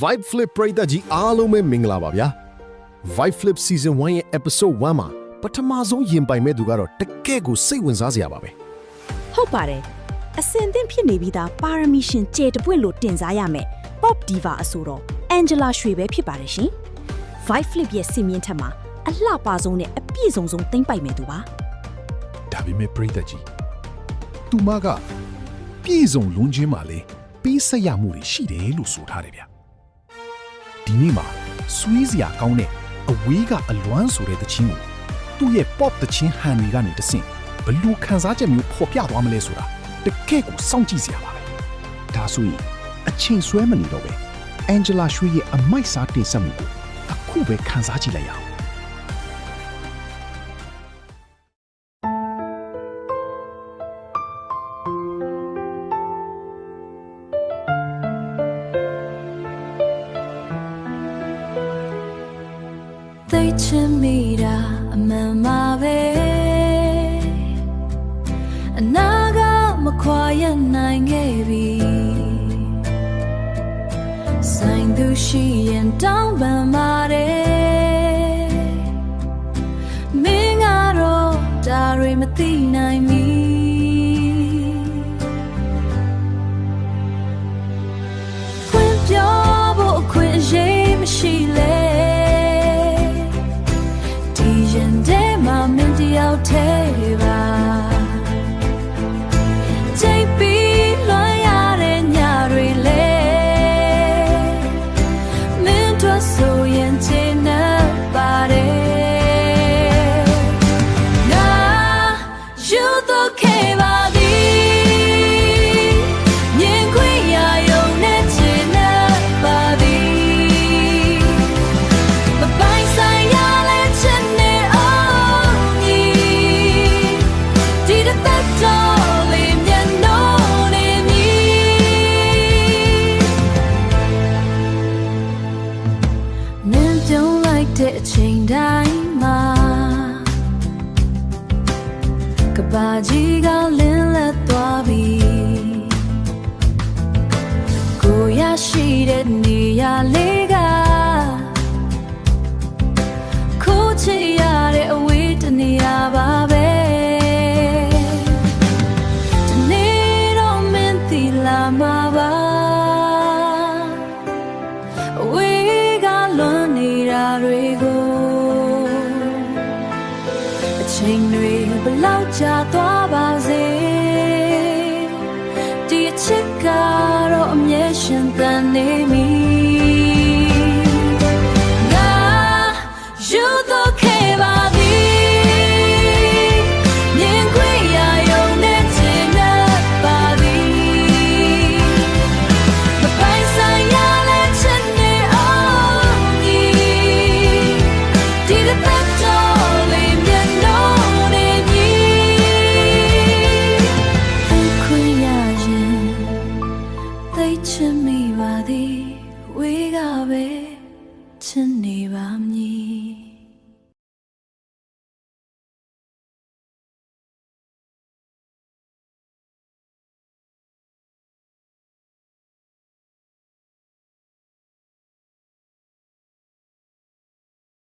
Vibe Flip ပရိသတ်ကြီးအားလုံးပဲမင်္ဂလာပါဗျာ Vibe Flip Season 1ရဲ့ Episode 1မှာပထမဆုံးယင်ပိုင်မဲ့သူကတော့တကယ့်ကိုစိတ်ဝင်စားစရာပါပဲဟုတ်ပါတယ်အစင်သင့်ဖြစ်နေပြီးသားပါရမီရှင်ကျေတပွင့်လို့တင်စားရမယ် Pop Diva အဆိုတော့ Angela ရွှေပဲဖြစ်ပါတယ်ရှင် Vibe Flip ရဲ့စီမင်းထက်မှာအလှပဆုံးနဲ့အပြည့်စုံဆုံးသိမ့်ပိုက်မဲ့သူပါဒါပေမဲ့ပရိသတ်ကြီးသူမကပြည့်စုံလွန်ချင်းမှလည်းပေးဆက်ရမှုတွေရှိတယ်လို့ဆိုထားတယ်ဗျဒီနေ့မှာဆွေးစရာကောင်းတဲ့အဝေးကအလွမ်းဆိုတဲ့သချင်းကိုသူ့ရဲ့ pop သချင်းဟန်တွေကနေတဆင့်ဘလို့ခန်းစားချက်မျိုးပေါ်ပြသွားမလဲဆိုတာတကယ့်ကိုစောင့်ကြည့်စရာပါပဲဒါဆိုရင်အချိန်ဆွဲမနေတော့ပဲ Angela ရွှေရဲ့အမိုက်စားတင်ဆက်မှုကိုအခုပဲခန်းစားကြည့်လိုက်ရအောင်သိချင်မိတာအမှန်ပါပဲအနာကမခွာရနိုင်ခဲ့ပြီဆိုင်သူရှိရင်တောင်းပန်ပါတယ်မင်းကတော့ဒါတွေမသိနိုင်မီဖွင့်ပြောဖို့အခွင့်အရေးမရှိလဲရောက်သေးပါချိန်ပြီးလွန်ရတဲ့ညတွေလေမင်းတို့ဆိုရင်ချင်နေပါတယ်ငါယူတော့ခဲ့ပါသည်မြင်ခွင့်ရရုံနဲ့ချင်နေပါသည်မပိုင်ဆိုင်ရလဲချင်နေတဲ့အချိန်တိုင်းမှာကဘာကြီးကလင်းလက်သွားပြီကိုရရှိတဲ့နေရာလေးကခိုးချရတဲ့အဝေးတနေရာပါပဲဒီနေ့တော့မင်းသီလာမှာပါအဝေးကလွန်နေတာတွေကို